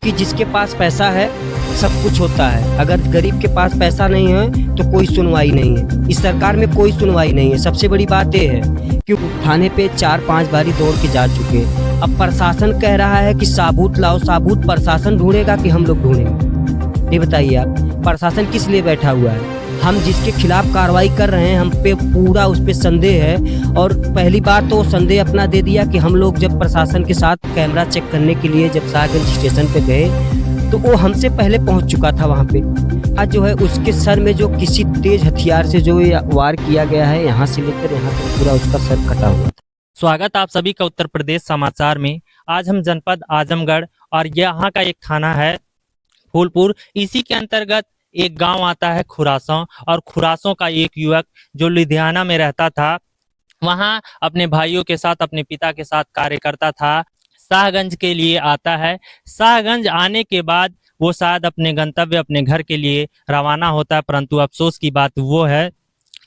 क्योंकि जिसके पास पैसा है सब कुछ होता है, अगर गरीब के पास पैसा नहीं है तो कोई सुनवाई नहीं है। इस सरकार में कोई सुनवाई नहीं है। सबसे बड़ी बात ये है कि थाने पे 4-5 बारी दौड़ के जा चुके। अब प्रशासन कह रहा है कि साबूत लाओ, साबूत प्रशासन ढूंढेगा कि हम लोग ढूंढेंगे? ये बताइए आप, प्रशासन किस लिए बैठा हुआ है? हम जिसके खिलाफ कार्रवाई कर रहे हैं हम पे पूरा उस पे संदेह है। और पहली बात तो संदेह अपना दे दिया कि हम लोग जब प्रशासन के साथ कैमरा चेक करने के लिए जब शाहगंज स्टेशन पे गए तो वो हमसे पहले पहुंच चुका था वहाँ पे। आज जो है उसके सर में जो किसी तेज हथियार से जो वार किया गया है, यहाँ से लेकर यहाँ तक पूरा उसका सर कटा हुआ था। स्वागत आप सभी का उत्तर प्रदेश समाचार में। आज हम जनपद आजमगढ़ और यहाँ का एक थाना है फूलपुर, इसी के अंतर्गत एक गांव आता है खुरासों, और खुरासों का एक युवक जो लुधियाना में रहता था, वहां अपने भाइयों के साथ, अपने पिता के साथ कार्य करता था। शाहगंज के लिए आता है। शाहगंज आने के बाद वो शायद अपने गंतव्य, अपने घर के लिए रवाना होता है, परंतु अफसोस की बात वो है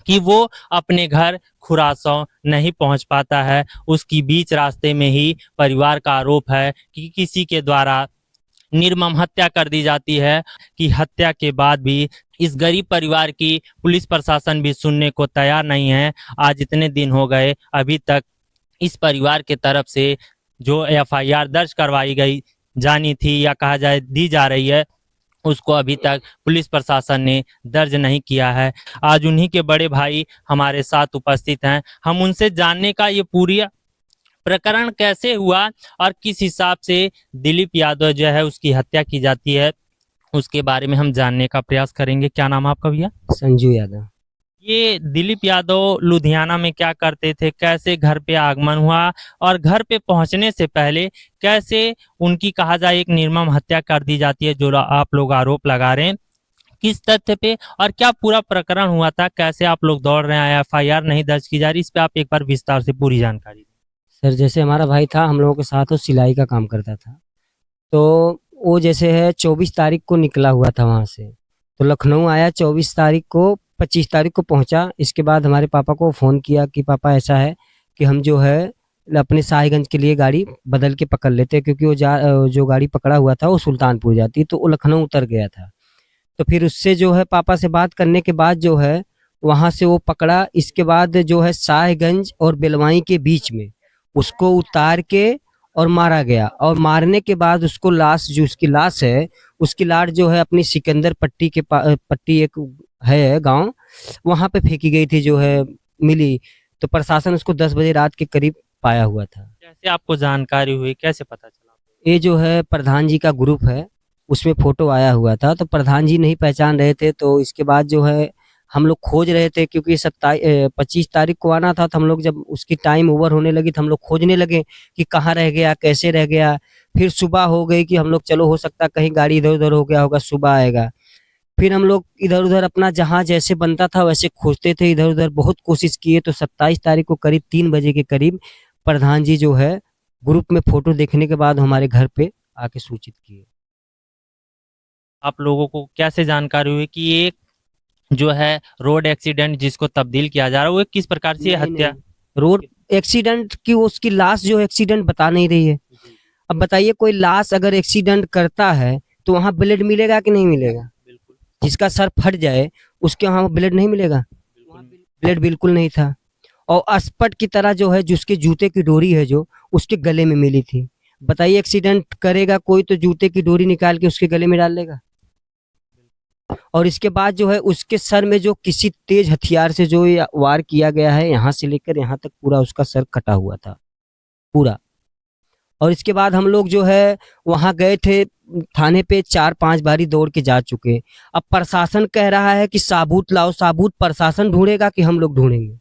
कि वो अपने घर खुरासों नहीं पहुंच पाता है। उसकी बीच रास्ते में ही परिवार का आरोप है कि किसी के द्वारा निर्मम हत्या कर दी जाती है, कि हत्या के बाद भी इस गरीब परिवार की पुलिस प्रशासन भी सुनने को तैयार नहीं है। आज इतने दिन हो गए, अभी तक इस परिवार के तरफ से जो एफआईआर दर्ज करवाई गई जानी थी या कहा जाए दी जा रही है, उसको अभी तक पुलिस प्रशासन ने दर्ज नहीं किया है। आज उन्हीं के बड़े भाई हमारे साथ उपस्थित हैं। हम उनसे जानने का ये पूरी प्रकरण कैसे हुआ और किस हिसाब से दिलीप यादव जो है उसकी हत्या की जाती है, उसके बारे में हम जानने का प्रयास करेंगे। क्या नाम है आपका भैया? संजू यादव। ये दिलीप यादव लुधियाना में क्या करते थे, कैसे घर पे आगमन हुआ, और घर पे पहुंचने से पहले कैसे उनकी कहा जाए एक निर्मम हत्या कर दी जाती है, जो आप लोग आरोप लगा रहे हैं, किस तथ्य पे और क्या पूरा प्रकरण हुआ था, कैसे आप लोग दौड़ रहे हैं, एफआईआर नहीं दर्ज की जा रही, इस पे आप एक बार विस्तार से पूरी जानकारी दें। सर, जैसे हमारा भाई था, हम लोगों के साथ वो सिलाई का काम करता था। तो वो जैसे है 24 तारीख को निकला हुआ था वहाँ से, तो लखनऊ आया 24 तारीख को, 25 तारीख को पहुँचा। इसके बाद हमारे पापा को फ़ोन किया कि पापा ऐसा है कि हम जो है अपने शाहगंज के लिए गाड़ी बदल के पकड़ लेते, क्योंकि वो जो गाड़ी पकड़ा हुआ था वो सुल्तानपुर जाती, तो वो लखनऊ उतर गया था। तो फिर उससे जो है पापा से बात करने के बाद जो है वहाँ से वो पकड़ा। इसके बाद जो है शाहगंज और बेलवाई के बीच में उसको उतार के और मारा गया, और मारने के बाद उसको लाश, जो उसकी लाश है, उसकी लाश जो है अपनी सिकंदर पट्टी के पट्टी एक है गांव, वहां पे फेंकी गई थी, जो है मिली। तो प्रशासन उसको 10 बजे रात के करीब पाया हुआ था। कैसे आपको जानकारी हुई, कैसे पता चला? ये जो है प्रधान जी का ग्रुप है, उसमें फोटो आया हुआ था, तो प्रधान जी नहीं पहचान रहे थे। तो इसके बाद जो है हम लोग खोज रहे थे, क्योंकि 25 तारीख को आना था, तो हम लोग जब उसकी टाइम ओवर होने लगी तो हम लोग खोजने लगे कि कहाँ रह गया, कैसे रह गया। फिर सुबह हो गई कि हम लोग चलो हो सकता कहीं गाड़ी इधर उधर हो गया होगा, सुबह आएगा। फिर हम लोग इधर उधर अपना जहाँ जैसे बनता था वैसे खोजते थे, इधर उधर बहुत कोशिश किए। तो 27 तारीख को करीब 3 बजे के करीब प्रधान जी जो है ग्रुप में फोटो देखने के बाद हमारे घर पे आके सूचित किए। आप लोगों को कैसे जानकारी हुई कि एक जो है रोड एक्सीडेंट जिसको तब्दील किया जा रहा है, वो किस प्रकार से हत्या? रोड एक्सीडेंट की उसकी लाश जो एक्सीडेंट बता नहीं रही है। अब बताइए, कोई लाश अगर एक्सीडेंट करता है तो वहाँ ब्लड मिलेगा कि नहीं मिलेगा? बिल्कुल। जिसका सर फट जाए उसके वहाँ ब्लड नहीं मिलेगा? ब्लड बिल्कुल नहीं था। और अस्पट की तरह जो है, जिसके जूते की डोरी है जो उसके गले में मिली थी। बताइए, एक्सीडेंट करेगा कोई तो जूते की डोरी निकाल के उसके गले में डाल लेगा। और इसके बाद जो है उसके सर में जो किसी तेज हथियार से जो वार किया गया है, यहाँ से लेकर यहाँ तक पूरा उसका सर कटा हुआ था पूरा। और इसके बाद हम लोग जो है वहाँ गए थे, थाने पे 4-5 बारी दौड़ के जा चुके। अब प्रशासन कह रहा है कि साबूत लाओ, साबूत प्रशासन ढूंढेगा कि हम लोग ढूंढेंगे?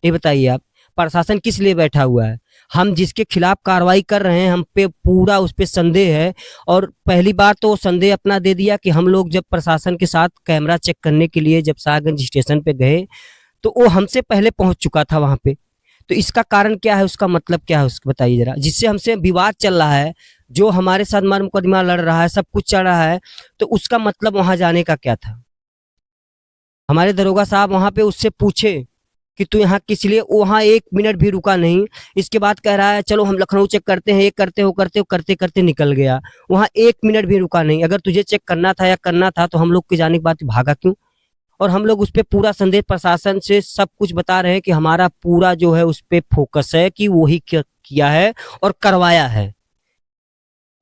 ये बताइए आप, प्रशासन किस लिए बैठा हुआ है? हम जिसके खिलाफ कार्रवाई कर रहे हैं हम पे पूरा उस पे संदेह है। और पहली बात तो संदेह अपना दे दिया कि हम लोग जब प्रशासन के साथ कैमरा चेक करने के लिए जब शाहगंज स्टेशन पे गए तो वो हमसे पहले पहुंच चुका था वहां पे। तो इसका कारण क्या है, उसका मतलब क्या है, उसको बताइए जरा। जिससे हमसे विवाद चल रहा है, जो हमारे साथ मार मुकदमा लड़ रहा है, सब कुछ चल रहा है, तो उसका मतलब वहां जाने का क्या था? हमारे दरोगा साहब वहां पे उससे पूछे कि तू यहाँ किस लिए, वहाँ 1 मिनट भी रुका नहीं। इसके बाद कह रहा है चलो हम लखनऊ चेक करते हैं, ये करते हो करते हो करते करते निकल गया। वहाँ 1 मिनट भी रुका नहीं। अगर तुझे चेक करना था या करना था तो हम लोग के जाने के बाद भागा क्यों? और हम लोग उस पे पूरा संदेश प्रशासन से सब कुछ बता रहे हैं कि हमारा पूरा जो है उस पे फोकस है कि वही किया है और करवाया है।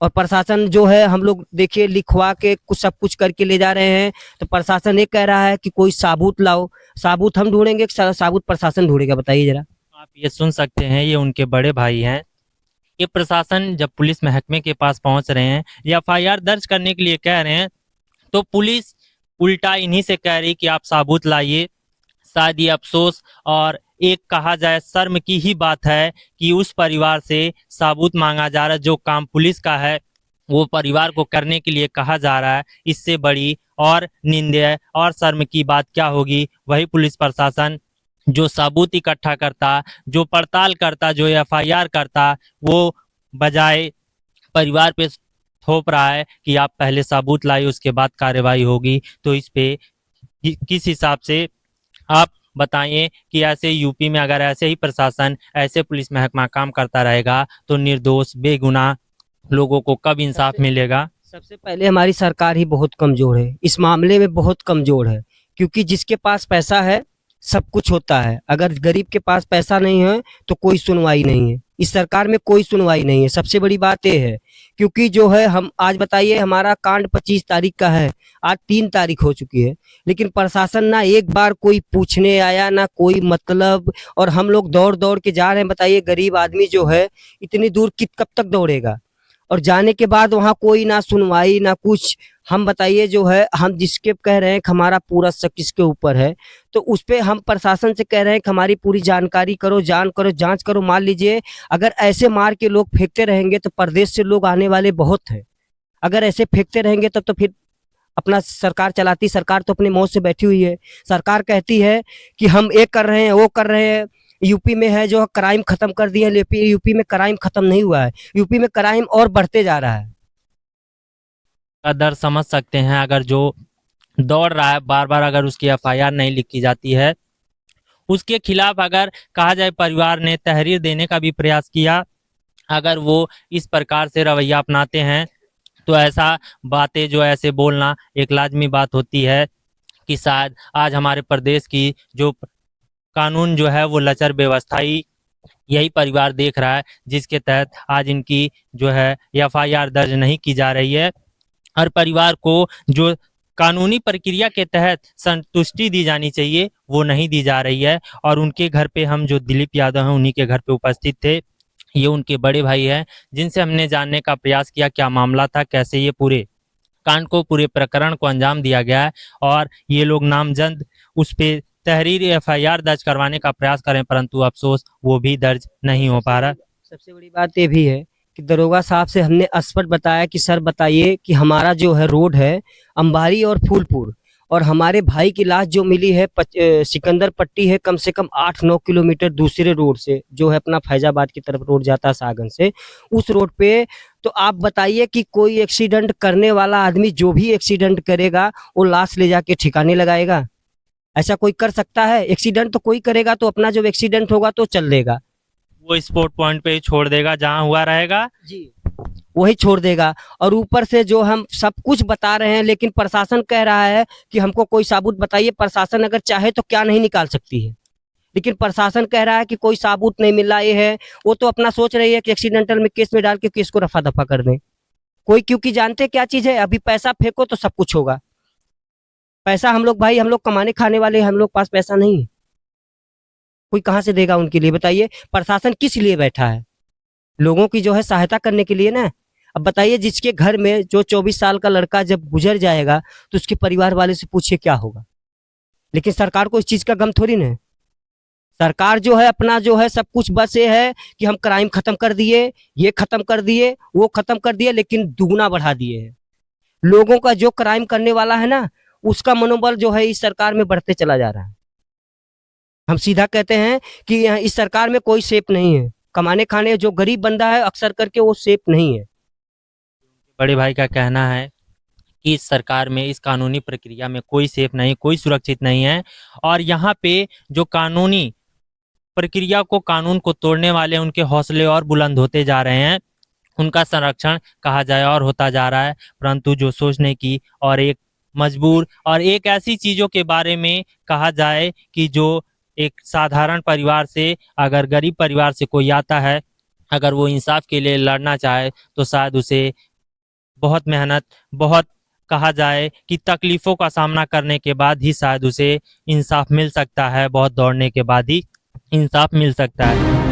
और प्रशासन जो है हम लोग देखिए लिखवा के कुछ सब कुछ करके ले जा रहे हैं, तो प्रशासन ये कह रहा है कि कोई साबूत लाओ। साबूत हम ढूंढेंगे कि साबूत प्रशासन ढूंढेगा? बताइए जरा। आप ये सुन सकते हैं, ये उनके बड़े भाई हैं। ये प्रशासन जब पुलिस महकमे के पास पहुंच रहे हैं, या एफआईआर दर्ज करने के लिए कह रहे हैं, तो पुलिस उल्टा इन्हीं से कह रही कि आप साबूत लाइए। शायद ये अफसोस और एक कहा जाए शर्म की ही बात है कि उस परिवार से साबूत मांगा जा रहा है। जो काम पुलिस का है वो परिवार को करने के लिए कहा जा रहा है। इससे बड़ी और निंदनीय और शर्म की बात क्या होगी? वही पुलिस प्रशासन जो सबूत इकट्ठा करता, जो पड़ताल करता, जो एफआईआर करता, वो बजाय परिवार पे थोप रहा है कि आप पहले सबूत लाइए, उसके बाद कार्रवाई होगी। तो इस पे किस हिसाब से आप बताइए कि ऐसे यूपी में अगर ऐसे ही प्रशासन, ऐसे पुलिस महकमा काम करता रहेगा तो निर्दोष बेगुनाह लोगों को कब इंसाफ मिलेगा? सबसे पहले हमारी सरकार ही बहुत कमजोर है, इस मामले में बहुत कमजोर है। क्योंकि जिसके पास पैसा है सब कुछ होता है, अगर गरीब के पास पैसा नहीं है तो कोई सुनवाई नहीं है। इस सरकार में कोई सुनवाई नहीं है, सबसे बड़ी बात ये है। क्योंकि जो है हम आज बताइए, हमारा कांड 25 तारीख का है, आज 3 तारीख हो चुकी है, लेकिन प्रशासन ना एक बार कोई पूछने आया, ना कोई मतलब। और हम लोग दौड़ दौड़ के जा रहे हैं। बताइए गरीब आदमी जो है इतनी दूर कब तक दौड़ेगा? और जाने के बाद वहाँ कोई ना सुनवाई ना कुछ। हम बताइए जो है, हम जिसके कह रहे हैं कि हमारा पूरा शक किसके ऊपर है, तो उस पे हम प्रशासन से कह रहे हैं कि हमारी पूरी जानकारी करो, जांच करो। मान लीजिए अगर ऐसे मार के लोग फेंकते रहेंगे तो प्रदेश से लोग आने वाले बहुत हैं। अगर ऐसे फेंकते रहेंगे तब तो फिर अपना सरकार चलाती, सरकार तो अपनी मौत से बैठी हुई है। सरकार कहती है कि हम ये कर रहे हैं, वो कर रहे हैं। यूपी में है जो क्राइम खत्म कर दिए, लेकिन यूपी में क्राइम खत्म नहीं हुआ है, यूपी में क्राइम और बढ़ते जा रहा है। का दर्द समझ सकते हैं। अगर जो दौड़ रहा है बार बार, अगर उसकी एफआईआर नहीं लिखी जाती है, उसके खिलाफ अगर कहा जाए परिवार ने तहरीर देने का भी प्रयास किया, अगर वो इस प्रकार से रवैया अपनाते हैं, तो ऐसा बातें जो ऐसे बोलना एक लाजमी बात होती है कि शायद आज हमारे प्रदेश की जो कानून जो है वो लचर व्यवस्था ही यही परिवार देख रहा है, जिसके तहत आज इनकी जो है एफआईआर दर्ज नहीं की जा रही है। हर परिवार को जो कानूनी प्रक्रिया के तहत संतुष्टि दी जानी चाहिए वो नहीं दी जा रही है। और उनके घर पे हम जो दिलीप यादव हैं उन्हीं के घर पे उपस्थित थे। ये उनके बड़े भाई हैं, जिनसे हमने जानने का प्रयास किया क्या मामला था, कैसे ये पूरे कांड को, पूरे प्रकरण को अंजाम दिया गया है। और ये लोग नामजद उस पे तहरीर एफआईआर दर्ज करवाने का प्रयास करें, परंतु अफसोस वो भी दर्ज नहीं हो पा रहा। सबसे बड़ी बात ये भी है कि दरोगा साहब से हमने स्पष्ट बताया कि सर बताइए कि हमारा जो है रोड है अंबारी और फूलपुर, और हमारे भाई की लाश जो मिली है सिकंदर पट्टी है, कम से कम 8-9 किलोमीटर दूसरे रोड से, जो है अपना फैजाबाद की तरफ रोड जाता है सागन से, उस रोड पे। तो आप बताइए कि कोई एक्सीडेंट करने वाला आदमी जो भी एक्सीडेंट करेगा वो लाश ले जाके ठिकाने लगाएगा? ऐसा कोई कर सकता है? एक्सीडेंट तो कोई करेगा तो अपना जब एक्सीडेंट होगा तो चल देगा, वो स्पॉट पॉइंट पे ही छोड़ देगा जहां हुआ रहेगा जी, वही छोड़ देगा। और ऊपर से जो हम सब कुछ बता रहे हैं, लेकिन प्रशासन कह रहा है कि हमको कोई सबूत बताइए। प्रशासन अगर चाहे तो क्या नहीं निकाल सकती है, लेकिन प्रशासन कह रहा है कि कोई सबूत नहीं मिला। ये है वो तो अपना सोच रही है कि एक्सीडेंटल में केस में डाल के केस को रफा दफा कर दें कोई, क्योंकि जानते क्या चीज है, अभी पैसा फेंको तो सब कुछ होगा। पैसा हम लोग भाई, हम लोग कमाने खाने वाले, हम लोग पास पैसा नहीं है, कोई कहाँ से देगा उनके लिए? बताइए प्रशासन किस लिए बैठा है? लोगों की जो है सहायता करने के लिए ना। अब बताइए जिसके घर में जो 24 साल का लड़का जब गुजर जाएगा तो उसके परिवार वाले से पूछिए क्या होगा। लेकिन सरकार को इस चीज का गम थोड़ी ना है। सरकार जो है अपना जो है सब कुछ बस ये है कि हम क्राइम खत्म कर दिए, ये खत्म कर दिए, वो खत्म कर दिए, लेकिन दुगना बढ़ा दिए है। लोगों का जो क्राइम करने वाला है ना, उसका मनोबल जो है इस सरकार में बढ़ते चला जा रहा है। हम सीधा कहते हैं कि यहाँ इस सरकार में कोई सेफ नहीं है। कमाने खाने जो गरीब बंदा है अक्सर करके वो सेफ नहीं है। बड़े भाई का कहना है कि इस सरकार में, इस कानूनी प्रक्रिया में कोई सेफ नहीं, कोई सुरक्षित नहीं है। और यहाँ पे जो कानूनी प्रक्रिया को, कानून को तोड़ने वाले उनके हौसले और बुलंद होते जा रहे हैं, उनका संरक्षण कहा जाए और होता जा रहा है। परंतु जो सोचने की और एक मजबूर और एक ऐसी चीजों के बारे में कहा जाए कि जो एक साधारण परिवार से, अगर गरीब परिवार से कोई आता है, अगर वो इंसाफ के लिए लड़ना चाहे तो शायद उसे बहुत मेहनत, बहुत कहा जाए कि तकलीफों का सामना करने के बाद ही शायद उसे इंसाफ मिल सकता है, बहुत दौड़ने के बाद ही इंसाफ मिल सकता है।